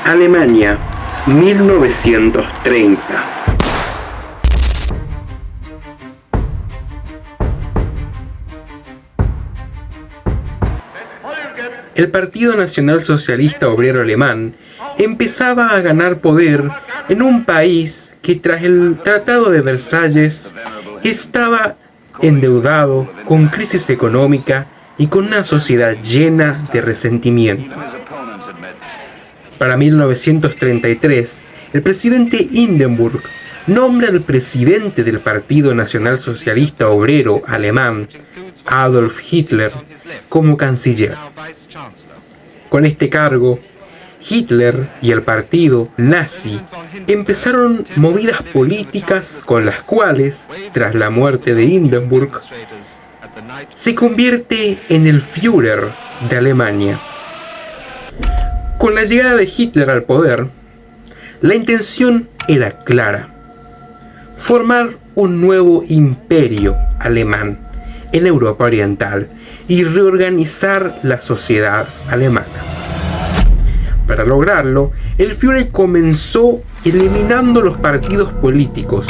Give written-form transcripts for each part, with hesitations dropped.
Alemania, 1930. El Partido Nacional Socialista Obrero Alemán empezaba a ganar poder en un país que tras el Tratado de Versalles estaba endeudado, con crisis económica y con una sociedad llena de resentimiento. Para 1933, el presidente Hindenburg nombra al presidente del Partido Nacional Socialista Obrero Alemán, Adolf Hitler, como canciller. Con este cargo, Hitler y el partido nazi empezaron movidas políticas con las cuales, tras la muerte de Hindenburg, se convierte en el Führer de Alemania. Con la llegada de Hitler al poder, la intención era clara: formar un nuevo imperio alemán en Europa Oriental y reorganizar la sociedad alemana. Para lograrlo, el Führer comenzó eliminando los partidos políticos,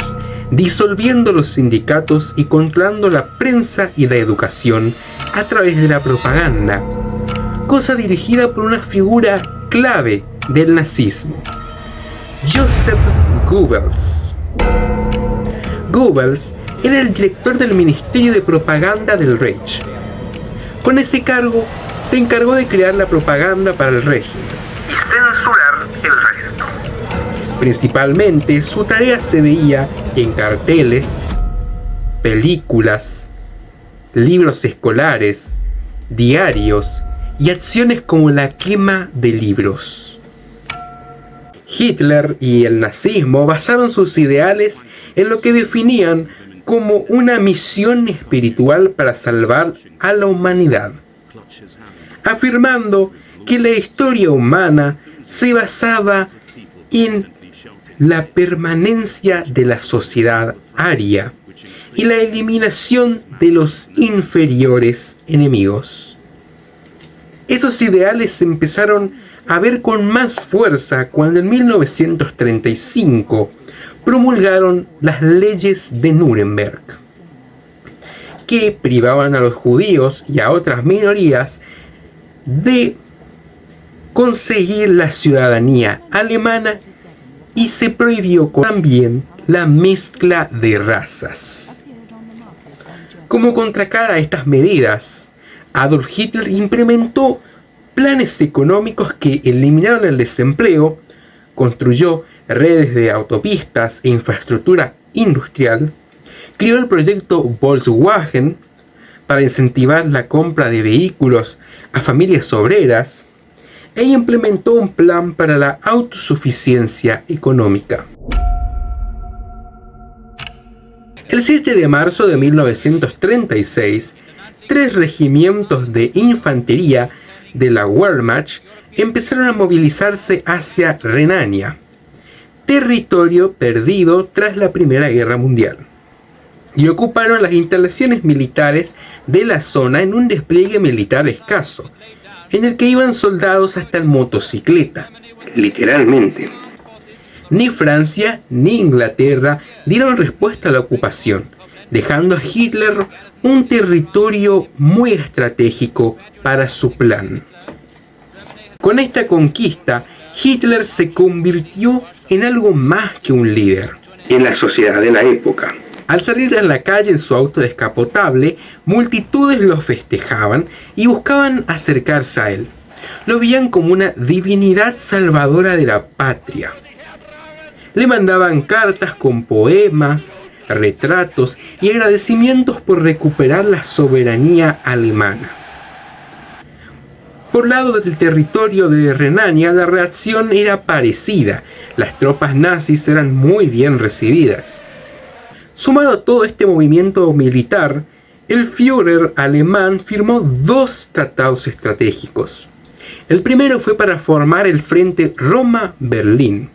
disolviendo los sindicatos y controlando la prensa y la educación a través de la propaganda, cosa dirigida por una figura clave del nazismo, Joseph Goebbels. Goebbels era el director del Ministerio de Propaganda del Reich. Con ese cargo, se encargó de crear la propaganda para el régimen y censurar el resto. Principalmente, su tarea se veía en carteles, películas, libros escolares, diarios y acciones como la quema de libros. Hitler y el nazismo basaron sus ideales en lo que definían como una misión espiritual para salvar a la humanidad, afirmando que la historia humana se basaba en la permanencia de la sociedad aria y la eliminación de los inferiores enemigos. Esos ideales se empezaron a ver con más fuerza cuando en 1935 promulgaron las leyes de Nuremberg, que privaban a los judíos y a otras minorías de conseguir la ciudadanía alemana, y se prohibió también la mezcla de razas. Como contracara a estas medidas, Adolf Hitler implementó planes económicos que eliminaron el desempleo, construyó redes de autopistas e infraestructura industrial, creó el proyecto Volkswagen para incentivar la compra de vehículos a familias obreras e implementó un plan para la autosuficiencia económica. El 7 de marzo de 1936, 3 regimientos de infantería de la Wehrmacht empezaron a movilizarse hacia Renania, territorio perdido tras la Primera Guerra Mundial, y ocuparon las instalaciones militares de la zona en un despliegue militar escaso, en el que iban soldados hasta en motocicleta, literalmente. Ni Francia ni Inglaterra dieron respuesta a la ocupación, dejando a Hitler un territorio muy estratégico para su plan. Con esta conquista, Hitler se convirtió en algo más que un líder en la sociedad de la época. Al salir a la calle en su auto descapotable, multitudes lo festejaban y buscaban acercarse a él. Lo veían como una divinidad salvadora de la patria. Le mandaban cartas con poemas, retratos y agradecimientos por recuperar la soberanía alemana. Por lado del territorio de Renania, la reacción era parecida. Las tropas nazis eran muy bien recibidas. Sumado a todo este movimiento militar, el Führer alemán firmó 2 tratados estratégicos. El primero fue para formar el Frente Roma-Berlín,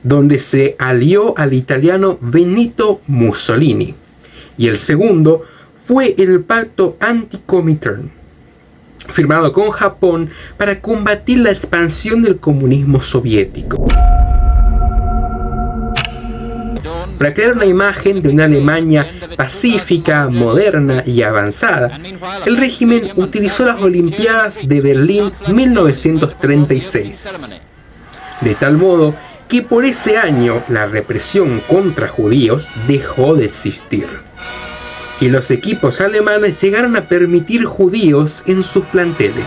donde se alió al italiano Benito Mussolini, y el segundo fue el Pacto Anti-Comintern, firmado con Japón para combatir la expansión del comunismo soviético. Para crear una imagen de una Alemania pacífica, moderna y avanzada, el régimen utilizó las Olimpiadas de Berlín 1936. De tal modo que por ese año la represión contra judíos dejó de existir. Y los equipos alemanes llegaron a permitir judíos en sus planteles.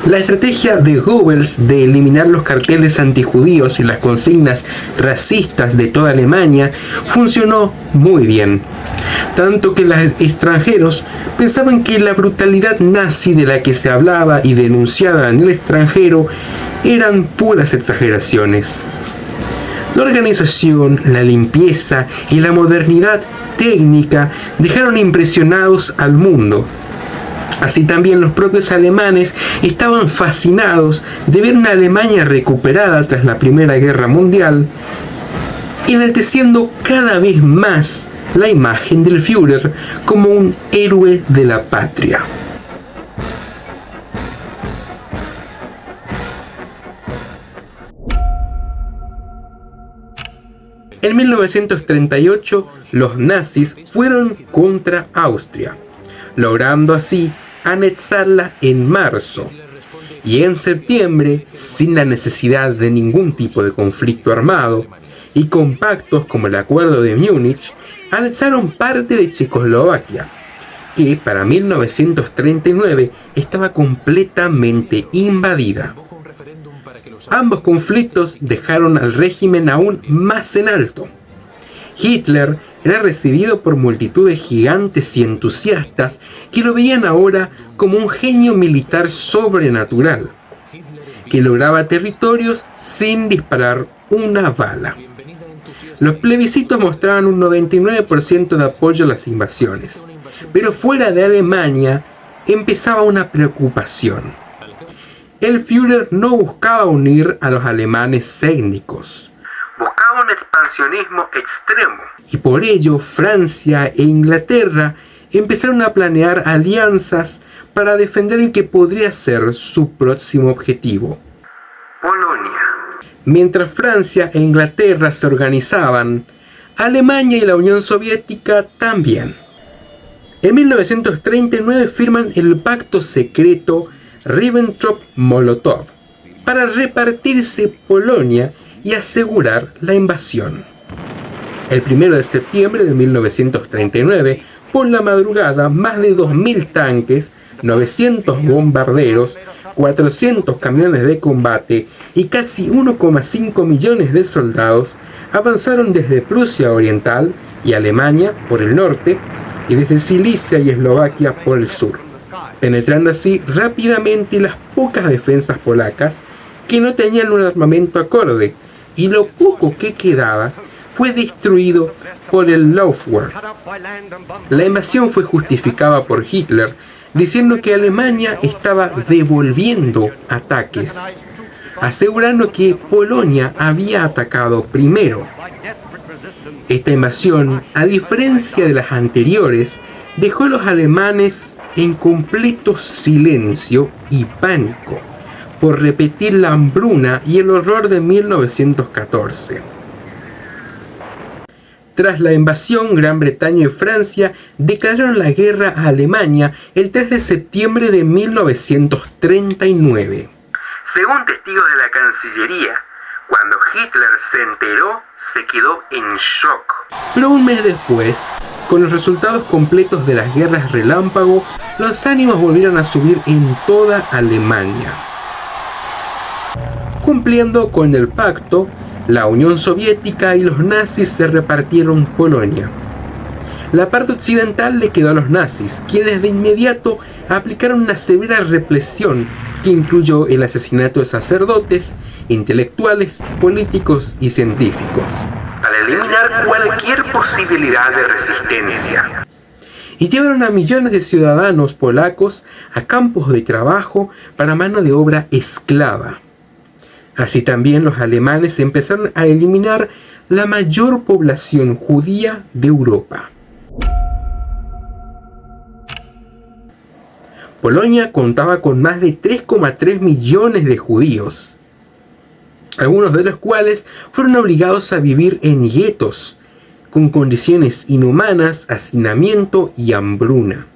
La estrategia de Goebbels de eliminar los carteles antijudíos y las consignas racistas de toda Alemania funcionó muy bien. Tanto que los extranjeros pensaban que la brutalidad nazi de la que se hablaba y denunciada en el extranjero eran puras exageraciones. La organización, la limpieza y la modernidad técnica dejaron impresionados al mundo. Así también los propios alemanes estaban fascinados de ver una Alemania recuperada tras la Primera Guerra Mundial, enalteciendo cada vez más la imagen del Führer como un héroe de la patria. En 1938, los nazis fueron contra Austria, logrando así anexarla en marzo. Y en septiembre, sin la necesidad de ningún tipo de conflicto armado, y con pactos como el Acuerdo de Múnich, alzaron parte de Checoslovaquia, que para 1939 estaba completamente invadida. Ambos conflictos dejaron al régimen aún más en alto. Hitler era recibido por multitudes gigantes y entusiastas que lo veían ahora como un genio militar sobrenatural, que lograba territorios sin disparar una bala. Los plebiscitos mostraban un 99% de apoyo a las invasiones, pero fuera de Alemania empezaba una preocupación. El Führer no buscaba unir a los alemanes étnicos, buscaba un expansionismo extremo, y por ello Francia e Inglaterra empezaron a planear alianzas para defender el que podría ser su próximo objetivo, Polonia. Mientras Francia e Inglaterra se organizaban, Alemania y la Unión Soviética también. En 1939 firman el pacto secreto Ribbentrop-Molotov para repartirse Polonia y asegurar la invasión. El 1 de septiembre de 1939, por la madrugada, más de 2.000 tanques, 900 bombarderos, 400 camiones de combate y casi 1,5 millones de soldados avanzaron desde Prusia Oriental y Alemania por el norte y desde Sicilia y Eslovaquia por el sur, penetrando así rápidamente las pocas defensas polacas que no tenían un armamento acorde, y lo poco que quedaba fue destruido por el Luftwaffe. La invasión fue justificada por Hitler diciendo que Alemania estaba devolviendo ataques, asegurando que Polonia había atacado primero. Esta invasión, a diferencia de las anteriores, dejó a los alemanes en completo silencio y pánico por repetir la hambruna y el horror de 1914. Tras la invasión, Gran Bretaña y Francia declararon la guerra a Alemania el 3 de septiembre de 1939. Según testigos de la Cancillería, cuando Hitler se enteró, se quedó en shock. Pero un mes después, con los resultados completos de las guerras relámpago, los ánimos volvieron a subir en toda Alemania. Cumpliendo con el pacto, la Unión Soviética y los nazis se repartieron Polonia. La parte occidental le quedó a los nazis, quienes de inmediato aplicaron una severa represión que incluyó el asesinato de sacerdotes, intelectuales, políticos y científicos, para eliminar cualquier posibilidad de resistencia. Y llevaron a millones de ciudadanos polacos a campos de trabajo para mano de obra esclava. Así también los alemanes empezaron a eliminar la mayor población judía de Europa. Polonia contaba con más de 3,3 millones de judíos, algunos de los cuales fueron obligados a vivir en guetos, con condiciones inhumanas, hacinamiento y hambruna.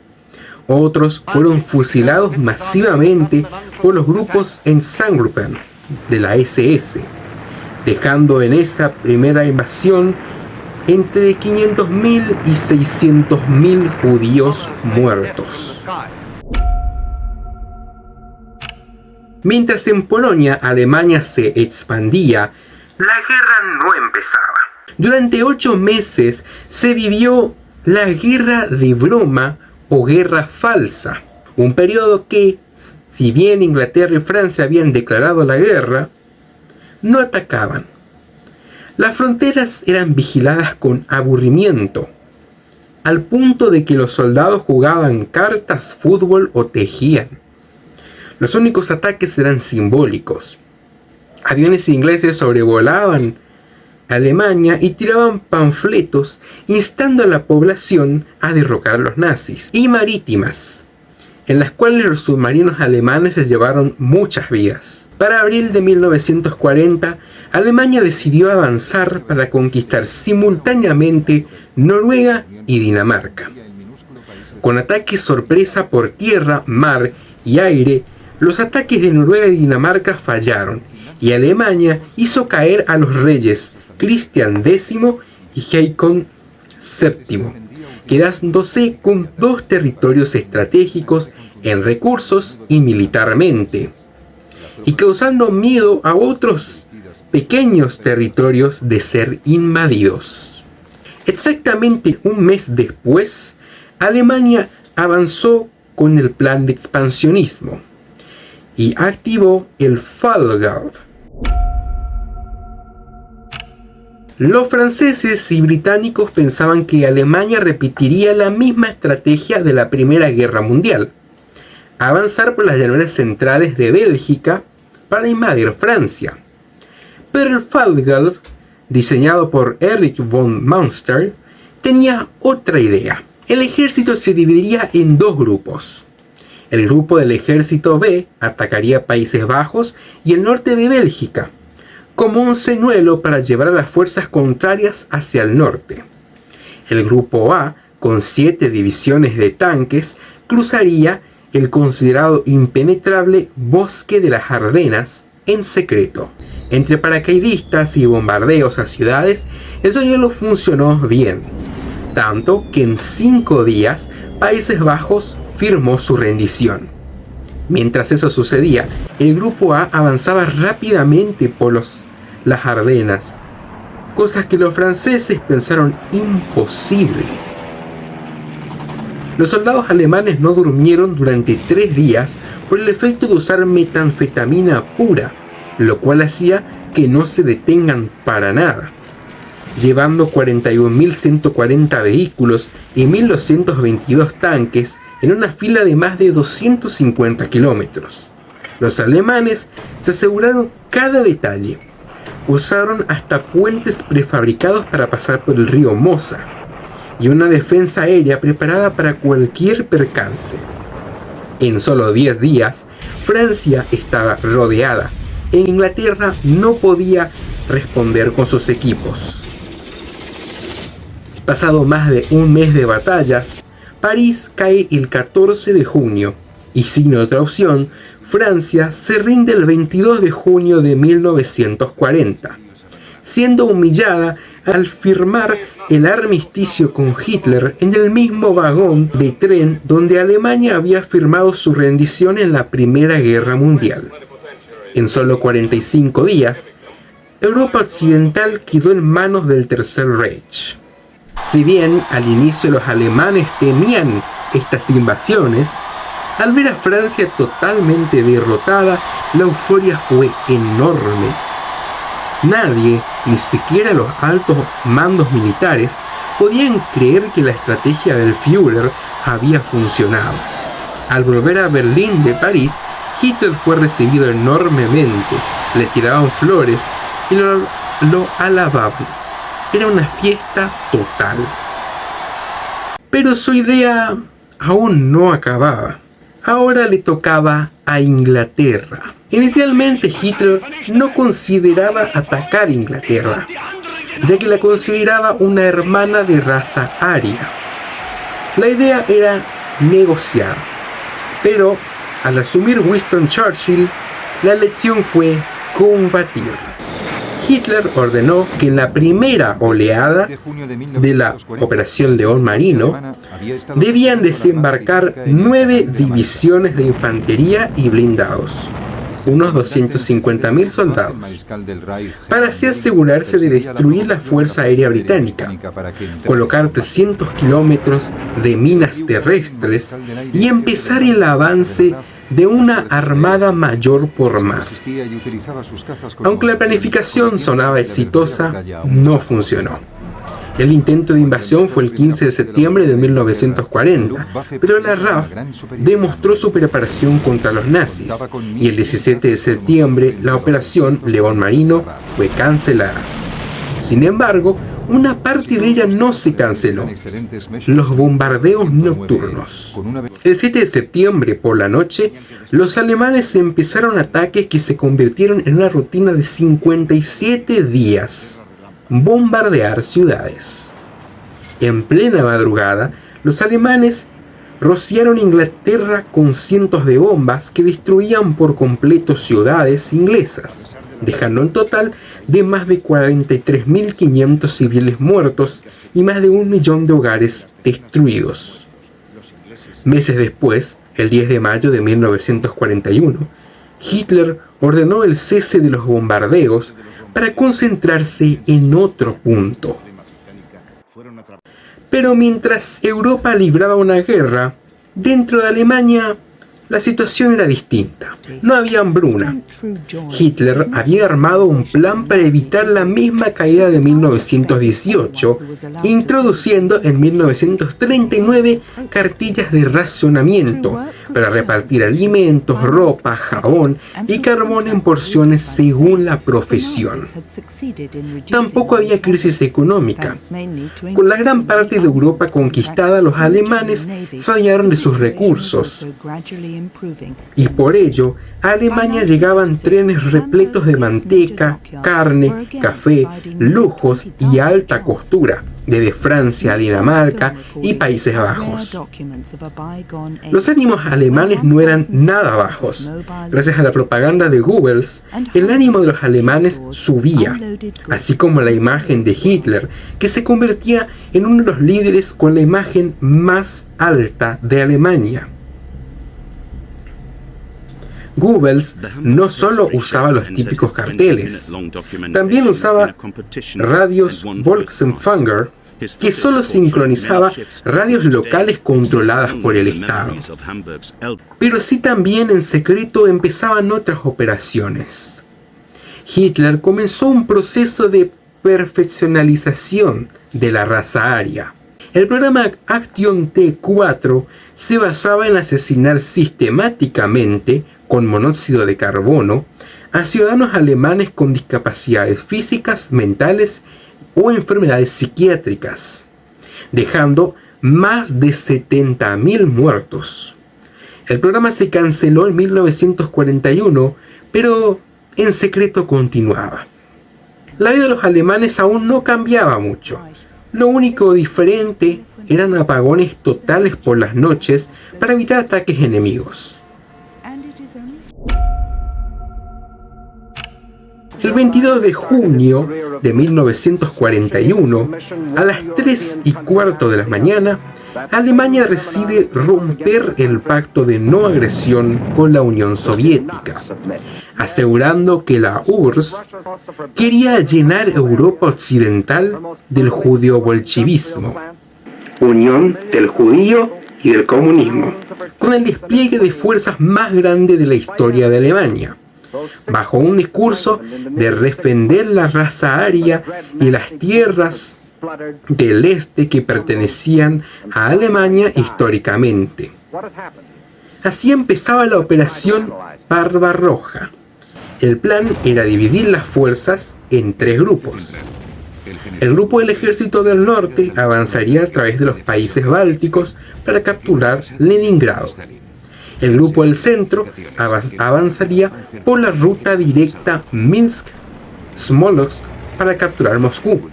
Otros fueron fusilados masivamente por los grupos Einsatzgruppen de la SS, dejando en esa primera invasión entre 500.000 y 600.000 judíos muertos. Mientras en Polonia Alemania se expandía, la guerra no empezaba. Durante 8 meses se vivió la guerra de broma o guerra falsa, un periodo que, si bien Inglaterra y Francia habían declarado la guerra, no atacaban. Las fronteras eran vigiladas con aburrimiento, al punto de que los soldados jugaban cartas, fútbol o tejían. Los únicos ataques eran simbólicos. Aviones ingleses sobrevolaban Alemania y tiraban panfletos instando a la población a derrocar a los nazis, y marítimas, en las cuales los submarinos alemanes se llevaron muchas vidas. Para abril de 1940, Alemania decidió avanzar para conquistar simultáneamente Noruega y Dinamarca. Con ataques sorpresa por tierra, mar y aire, los ataques de Noruega y Dinamarca fallaron, y Alemania hizo caer a los reyes Cristian X y Haakon VII, quedándose con 2 territorios estratégicos en recursos y militarmente, y causando miedo a otros pequeños territorios de ser invadidos. Exactamente un mes después, Alemania avanzó con el plan de expansionismo y activó el Fallujah. Los franceses y británicos pensaban que Alemania repetiría la misma estrategia de la Primera Guerra Mundial: avanzar por las llanuras centrales de Bélgica para invadir Francia. Pero el Fallujah, diseñado por Erich von Münster, tenía otra idea. El ejército se dividiría en 2 grupos. El grupo del ejército B atacaría Países Bajos y el norte de Bélgica, como un señuelo para llevar a las fuerzas contrarias hacia el norte. El grupo A, con 7 divisiones de tanques, cruzaría el considerado impenetrable bosque de las Ardenas en secreto. Entre paracaidistas y bombardeos a ciudades, el señuelo funcionó bien, tanto que en 5 días Países Bajos firmó su rendición. Mientras eso sucedía, el grupo A avanzaba rápidamente por las Ardenas, cosas que los franceses pensaron imposible. Los soldados alemanes no durmieron durante 3 días por el efecto de usar metanfetamina pura, lo cual hacía que no se detengan para nada, llevando 41.140 vehículos y 1.222 tanques en una fila de más de 250 kilómetros. Los alemanes se aseguraron cada detalle. Usaron hasta puentes prefabricados para pasar por el río Mosa y una defensa aérea preparada para cualquier percance. En solo 10 días, Francia estaba rodeada e Inglaterra no podía responder con sus equipos. Pasado más de un mes de batallas, París cae el 14 de junio y, sin otra opción, Francia se rinde el 22 de junio de 1940, siendo humillada al firmar el armisticio con Hitler en el mismo vagón de tren donde Alemania había firmado su rendición en la Primera Guerra Mundial. En solo 45 días, Europa Occidental quedó en manos del Tercer Reich. Si bien al inicio los alemanes temían estas invasiones, al ver a Francia totalmente derrotada, la euforia fue enorme. Nadie, ni siquiera los altos mandos militares, podían creer que la estrategia del Führer había funcionado. Al volver a Berlín de París, Hitler fue recibido enormemente, le tiraban flores y lo alababan. Era una fiesta total. Pero su idea aún no acababa. Ahora le tocaba a Inglaterra. Inicialmente Hitler no consideraba atacar Inglaterra, ya que la consideraba una hermana de raza aria. La idea era negociar, pero al asumir Winston Churchill, la elección fue combatir. Hitler ordenó que en la primera oleada de la Operación León Marino debían desembarcar 9 divisiones de infantería y blindados, unos 250.000 soldados, para así asegurarse de destruir la Fuerza Aérea Británica, colocar 300 kilómetros de minas terrestres y empezar el avance de una armada mayor por mar. Aunque la planificación sonaba exitosa, no funcionó. El intento de invasión fue el 15 de septiembre de 1940, pero la RAF demostró su preparación contra los nazis, y el 17 de septiembre la operación León Marino fue cancelada. Sin embargo, una parte de ella no se canceló: los bombardeos nocturnos. El 7 de septiembre por la noche, los alemanes empezaron ataques que se convirtieron en una rutina de 57 días: bombardear ciudades. En plena madrugada, los alemanes rociaron Inglaterra con cientos de bombas que destruían por completo ciudades inglesas, dejando en total de más de 43.500 civiles muertos y más de 1 millón de hogares destruidos. Meses después, el 10 de mayo de 1941, Hitler ordenó el cese de los bombardeos para concentrarse en otro punto. Pero mientras Europa libraba una guerra, dentro de Alemania la situación era distinta. No había hambruna. Hitler había armado un plan para evitar la misma caída de 1918, introduciendo en 1939 cartillas de racionamiento para repartir alimentos, ropa, jabón y carbón en porciones según la profesión. Tampoco había crisis económica. Con la gran parte de Europa conquistada, los alemanes se adueñaron de sus recursos. Y por ello, a Alemania llegaban trenes repletos de manteca, carne, café, lujos y alta costura, desde Francia, Dinamarca y Países Bajos. Los ánimos alemanes no eran nada bajos. Gracias a la propaganda de Goebbels, el ánimo de los alemanes subía, así como la imagen de Hitler, que se convertía en uno de los líderes con la imagen más alta de Alemania. Goebbels no solo usaba los típicos carteles, también usaba radios Volksempfänger, que solo sincronizaba radios locales controladas por el Estado. Pero sí, también en secreto empezaban otras operaciones. Hitler comenzó un proceso de perfeccionalización de la raza aria. El programa Action T4 se basaba en asesinar sistemáticamente con monóxido de carbono a ciudadanos alemanes con discapacidades físicas, mentales o enfermedades psiquiátricas, dejando más de 70.000 muertos. El programa se canceló en 1941, pero en secreto continuaba. La vida de los alemanes aún no cambiaba mucho. Lo único diferente eran apagones totales por las noches para evitar ataques enemigos. El 22 de junio de 1941, a las 3:15 de la mañana, Alemania decide romper el pacto de no agresión con la Unión Soviética, asegurando que la URSS quería llenar Europa Occidental del judío-bolchevismo, unión del judío y del comunismo, con el despliegue de fuerzas más grande de la historia de Alemania, bajo un discurso de defender la raza aria y las tierras del este que pertenecían a Alemania históricamente. Así empezaba la operación Barbarroja. El plan era dividir las fuerzas en 3 grupos. El grupo del Ejército del Norte avanzaría a través de los países bálticos para capturar Leningrado. El grupo del centro avanzaría por la ruta directa Minsk-Smolensk para capturar Moscú.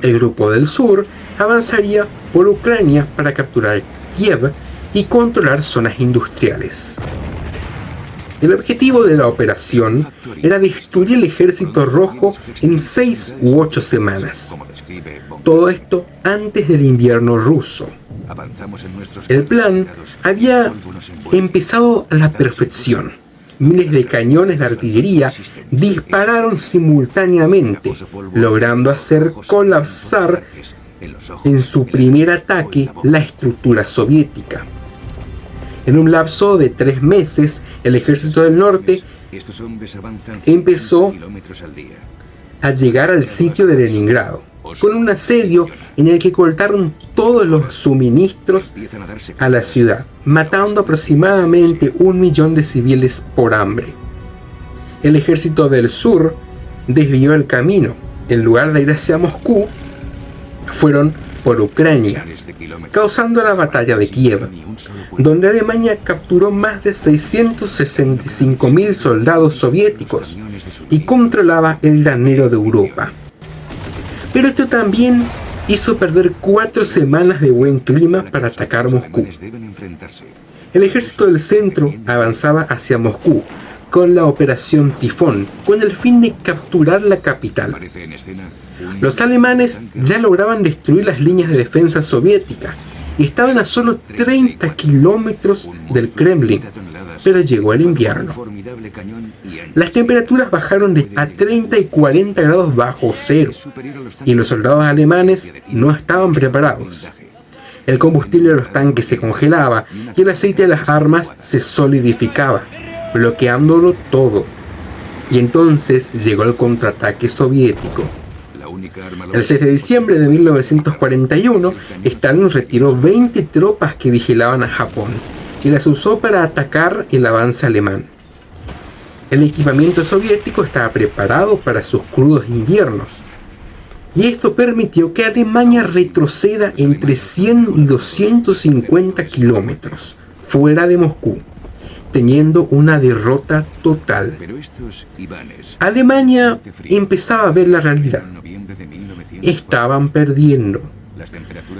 El grupo del sur avanzaría por Ucrania para capturar Kiev y controlar zonas industriales. El objetivo de la operación era destruir el ejército rojo en 6 u 8 semanas. Todo esto antes del invierno ruso. El plan había empezado a la perfección. Miles de cañones de artillería dispararon simultáneamente, logrando hacer colapsar en su primer ataque la estructura soviética. En un lapso de 3 meses, el ejército del norte empezó a llegar al sitio de Leningrado, con un asedio en el que cortaron todos los suministros a la ciudad, matando aproximadamente 1 millón de civiles por hambre. El ejército del sur desvió el camino. En lugar de ir hacia Moscú, fueron por Ucrania, causando la batalla de Kiev, donde Alemania capturó más de 665.000 soldados soviéticos y controlaba el granero de Europa. Pero esto también hizo perder 4 semanas de buen clima para atacar Moscú. El ejército del centro avanzaba hacia Moscú con la operación Tifón, con el fin de capturar la capital. Los alemanes ya lograban destruir las líneas de defensa soviéticas y estaban a solo 30 kilómetros del Kremlin, pero llegó el invierno. Las temperaturas bajaron a 30 y 40 grados bajo cero, y los soldados alemanes no estaban preparados. El combustible de los tanques se congelaba y el aceite de las armas se solidificaba, bloqueándolo todo. Y entonces llegó el contraataque soviético. El 6 de diciembre de 1941, Stalin retiró 20 tropas que vigilaban a Japón y las usó para atacar el avance alemán. El equipamiento soviético estaba preparado para sus crudos inviernos, y esto permitió que Alemania retroceda entre 100 y 250 kilómetros fuera de Moscú, teniendo una derrota total. Alemania empezaba a ver la realidad. Estaban perdiendo.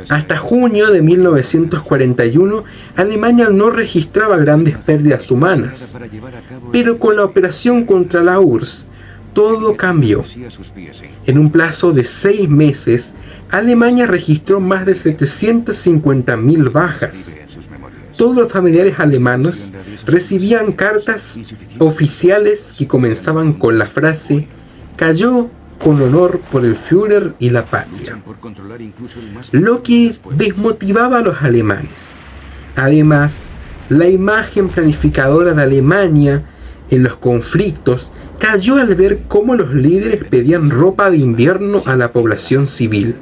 Hasta junio de 1941, Alemania no registraba grandes pérdidas humanas, pero con la operación contra la URSS, todo cambió. En un plazo de 6 meses, Alemania registró más de 750.000 bajas. Todos los familiares alemanes recibían cartas oficiales que comenzaban con la frase «Cayó con honor por el Führer y la patria», lo que desmotivaba a los alemanes. Además, la imagen planificadora de Alemania en los conflictos cayó al ver cómo los líderes pedían ropa de invierno a la población civil.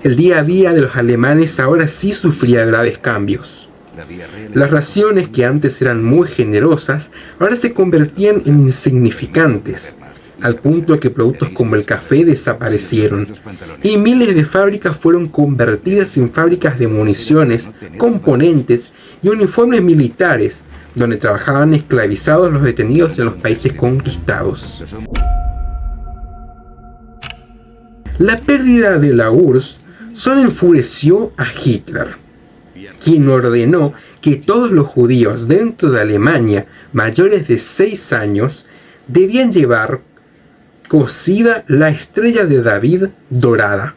El día a día de los alemanes ahora sí sufría graves cambios. Las raciones, que antes eran muy generosas, ahora se convertían en insignificantes, al punto que productos como el café desaparecieron, y miles de fábricas fueron convertidas en fábricas de municiones, componentes y uniformes militares, donde trabajaban esclavizados los detenidos en los países conquistados. La pérdida de la URSS solo enfureció a Hitler, quien ordenó que todos los judíos dentro de Alemania mayores de 6 años debían llevar cosida la estrella de David dorada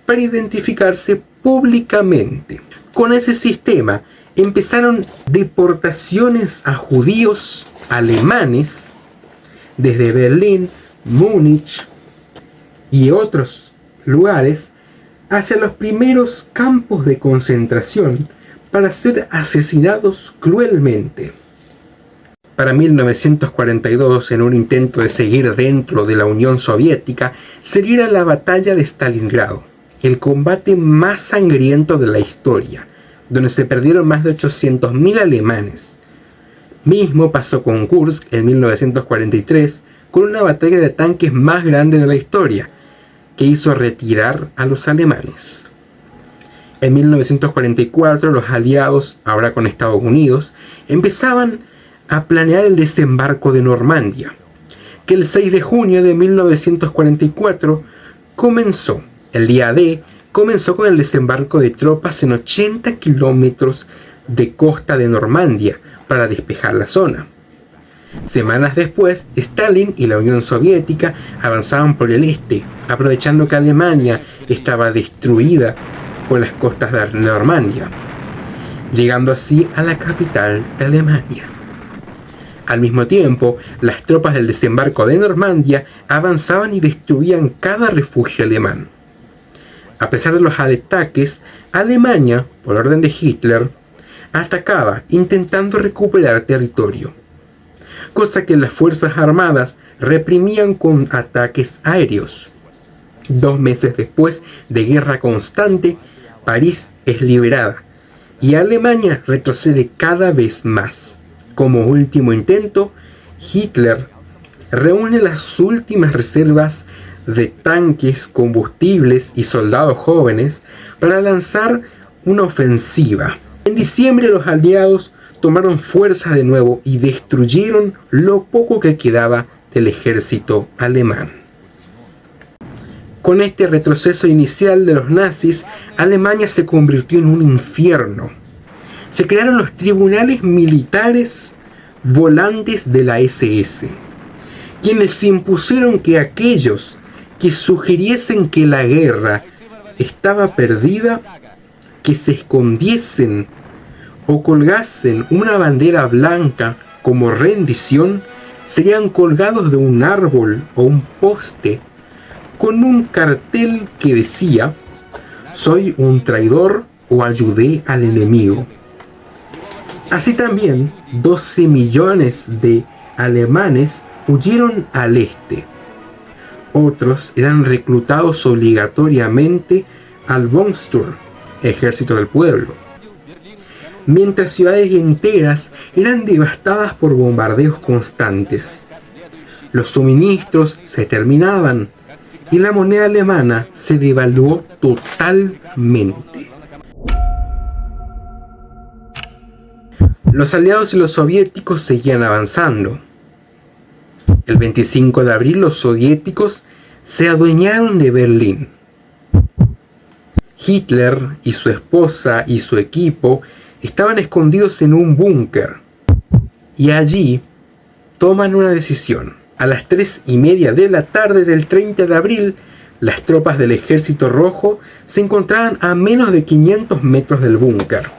para identificarse públicamente. Con ese sistema empezaron deportaciones a judíos alemanes desde Berlín, Múnich y otros lugares hacia los primeros campos de concentración para ser asesinados cruelmente. Para 1942, en un intento de seguir dentro de la Unión Soviética, se libró la batalla de Stalingrado, el combate más sangriento de la historia, donde se perdieron más de 800.000 alemanes. Mismo pasó con Kursk en 1943, con una batalla de tanques más grande de la historia, que hizo retirar a los alemanes. En 1944, los aliados, ahora con Estados Unidos, empezaban a planear el desembarco de Normandía, que el 6 de junio de 1944 comenzó. El día D comenzó con el desembarco de tropas en 80 kilómetros de costa de Normandía para despejar la zona. Semanas después, Stalin y la Unión Soviética avanzaban por el este, aprovechando que Alemania estaba destruida con las costas de Normandía, llegando así a la capital de Alemania. Al mismo tiempo, las tropas del desembarco de Normandía avanzaban y destruían cada refugio alemán. A pesar de los ataques, Alemania, por orden de Hitler, atacaba intentando recuperar territorio, cosa que las fuerzas armadas reprimían con ataques aéreos. 2 meses después de guerra constante, París es liberada y Alemania retrocede cada vez más. Como último intento, Hitler reúne las últimas reservas de tanques, combustibles y soldados jóvenes para lanzar una ofensiva. En diciembre, los aliados tomaron fuerza de nuevo y destruyeron lo poco que quedaba del ejército alemán. Con este retroceso inicial de los nazis, Alemania se convirtió en un infierno. Se crearon los tribunales militares volantes de la SS, quienes impusieron que aquellos que sugiriesen que la guerra estaba perdida, que se escondiesen o colgasen una bandera blanca como rendición, serían colgados de un árbol o un poste con un cartel que decía: soy un traidor o ayudé al enemigo. Así también, 12 millones de alemanes huyeron al este. Otros eran reclutados obligatoriamente al Bundeswehr, ejército del pueblo. Mientras ciudades enteras eran devastadas por bombardeos constantes. Los suministros se terminaban y la moneda alemana se devaluó totalmente. Los aliados y los soviéticos seguían avanzando. El 25 de abril los soviéticos se adueñaron de Berlín. Hitler y su esposa y su equipo estaban escondidos en un búnker y allí toman una decisión. A las 3:30 de la tarde del 30 de abril, las tropas del Ejército Rojo se encontraban a menos de 500 metros del búnker.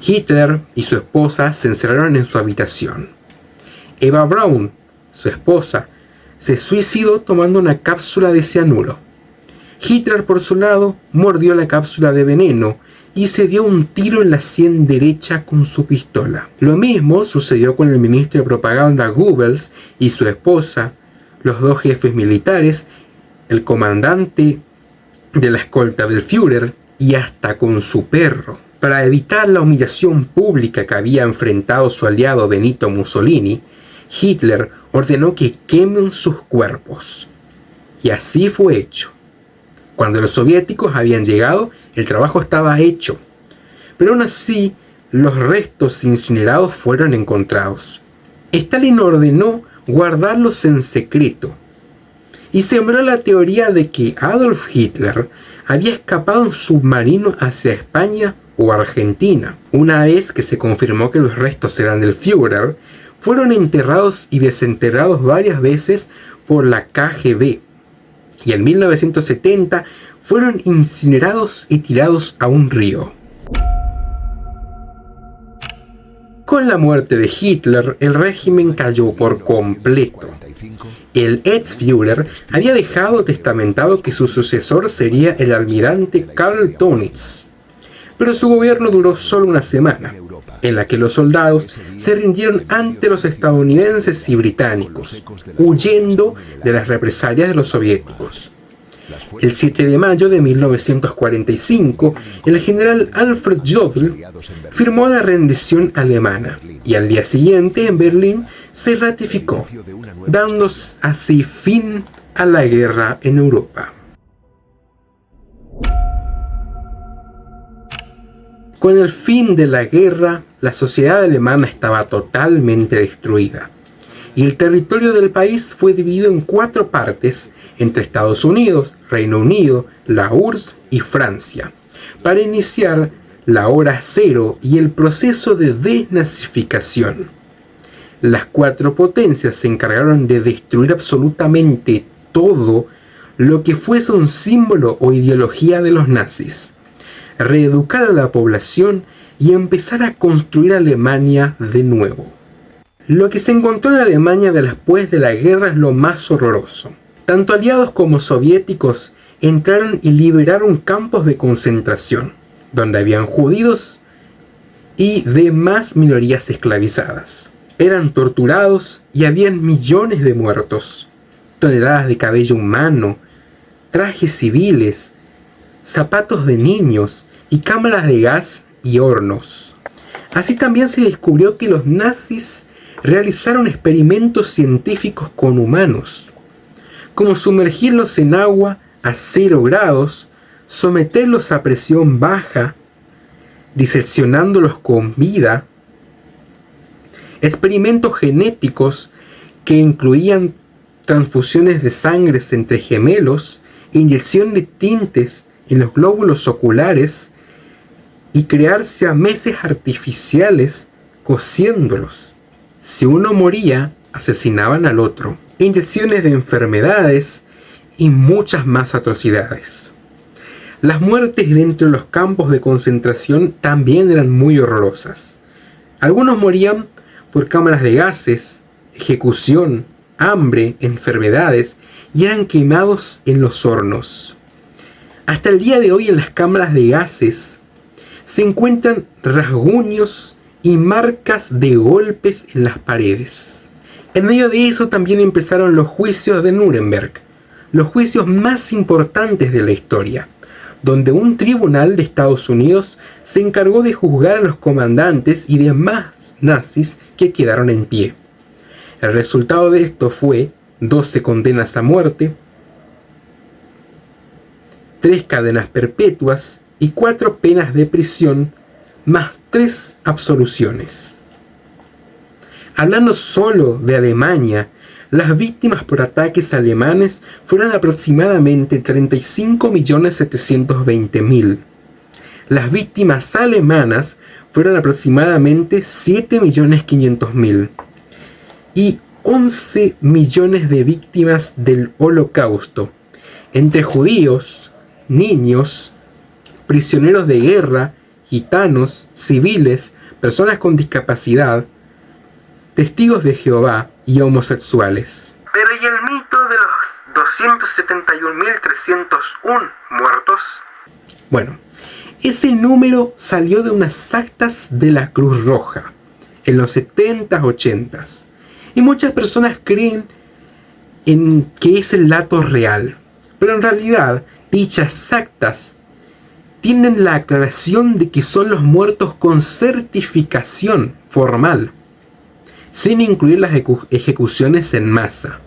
Hitler y su esposa se encerraron en su habitación. Eva Braun, su esposa, se suicidó tomando una cápsula de cianuro. Hitler, por su lado, mordió la cápsula de veneno y se dio un tiro en la sien derecha con su pistola. Lo mismo sucedió con el ministro de propaganda Goebbels y su esposa, los dos jefes militares, el comandante de la escolta del Führer y hasta con su perro. Para evitar la humillación pública que había enfrentado su aliado Benito Mussolini, Hitler ordenó que quemen sus cuerpos. Y así fue hecho. Cuando los soviéticos habían llegado, el trabajo estaba hecho. Pero aún así, los restos incinerados fueron encontrados. Stalin ordenó guardarlos en secreto y sembró la teoría de que Adolf Hitler había escapado en submarino hacia España o Argentina. Una vez que se confirmó que los restos eran del Führer, fueron enterrados y desenterrados varias veces por la KGB. Y en 1970 fueron incinerados y tirados a un río. Con la muerte de Hitler, el régimen cayó por completo. El ex-Führer había dejado testamentado que su sucesor sería el almirante Karl Dönitz, pero su gobierno duró solo una semana, en la que los soldados se rindieron ante los estadounidenses y británicos, huyendo de las represalias de los soviéticos. El 7 de mayo de 1945, el general Alfred Jodl firmó la rendición alemana y al día siguiente en Berlín se ratificó, dando así fin a la guerra en Europa. Con el fin de la guerra, la sociedad alemana estaba totalmente destruida, y el territorio del país fue dividido en 4 partes entre Estados Unidos, Reino Unido, la URSS y Francia, para iniciar la hora cero y el proceso de desnazificación. Las 4 potencias se encargaron de destruir absolutamente todo lo que fuese un símbolo o ideología de los nazis, reeducar a la población y empezar a construir Alemania de nuevo. Lo que se encontró en Alemania después de la guerra es lo más horroroso. Tanto aliados como soviéticos entraron y liberaron campos de concentración, donde habían judíos y demás minorías esclavizadas. Eran torturados y habían millones de muertos, toneladas de cabello humano, trajes civiles, zapatos de niños y cámaras de gas y hornos. Así también se descubrió que los nazis realizaron experimentos científicos con humanos, como sumergirlos en agua a 0 grados, someterlos a presión baja, diseccionándolos con vida, experimentos genéticos que incluían transfusiones de sangre entre gemelos, inyección de tintes en los glóbulos oculares y crear siameses artificiales cosiéndolos. Si uno moría, asesinaban al otro. Inyecciones de enfermedades y muchas más atrocidades. Las muertes dentro de los campos de concentración también eran muy horrorosas. Algunos morían por cámaras de gases, ejecución, hambre, enfermedades, y eran quemados en los hornos. Hasta el día de hoy en las cámaras de gases se encuentran rasguños y marcas de golpes en las paredes. En medio de eso también empezaron los juicios de Nuremberg, los juicios más importantes de la historia, donde un tribunal de Estados Unidos se encargó de juzgar a los comandantes y demás nazis que quedaron en pie. El resultado de esto fue 12 condenas a muerte, 3 cadenas perpetuas y 4 penas de prisión, más 3 absoluciones. Hablando solo de Alemania, las víctimas por ataques alemanes fueron aproximadamente 35.720.000. Las víctimas alemanas fueron aproximadamente 7.500.000. Y 11 millones de víctimas del Holocausto, entre judíos, niños, prisioneros de guerra, gitanos, civiles, personas con discapacidad, testigos de Jehová y homosexuales. Pero ¿y el mito de los 271.301 muertos? Bueno, ese número salió de unas actas de la Cruz Roja en los 70s, 80s. Y muchas personas creen en que es el dato real. Pero en realidad, dichas actas tienen la aclaración de que son los muertos con certificación formal, sin incluir las ejecuciones en masa.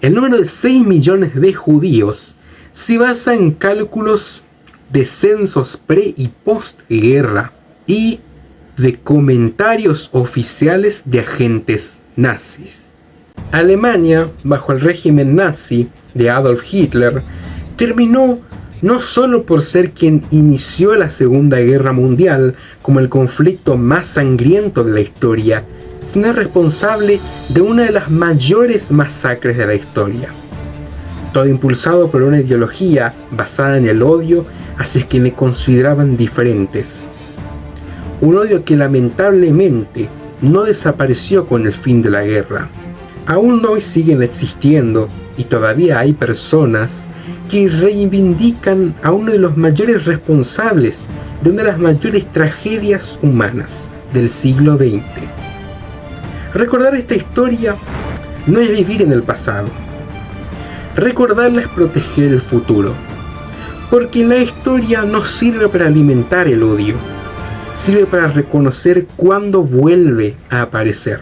El número de 6 millones de judíos se basa en cálculos de censos pre- y postguerra y de comentarios oficiales de agentes nazis. Alemania, bajo el régimen nazi de Adolf Hitler, terminó no solo por ser quien inició la Segunda Guerra Mundial como el conflicto más sangriento de la historia, sino responsable de una de las mayores masacres de la historia. Todo impulsado por una ideología basada en el odio hacia quienes consideraban diferentes. Un odio que lamentablemente no desapareció con el fin de la guerra. Aún hoy siguen existiendo y todavía hay personas que reivindican a uno de los mayores responsables de una de las mayores tragedias humanas del siglo XX. Recordar esta historia no es vivir en el pasado. Recordarla es proteger el futuro. Porque la historia no sirve para alimentar el odio. Sirve para reconocer cuándo vuelve a aparecer.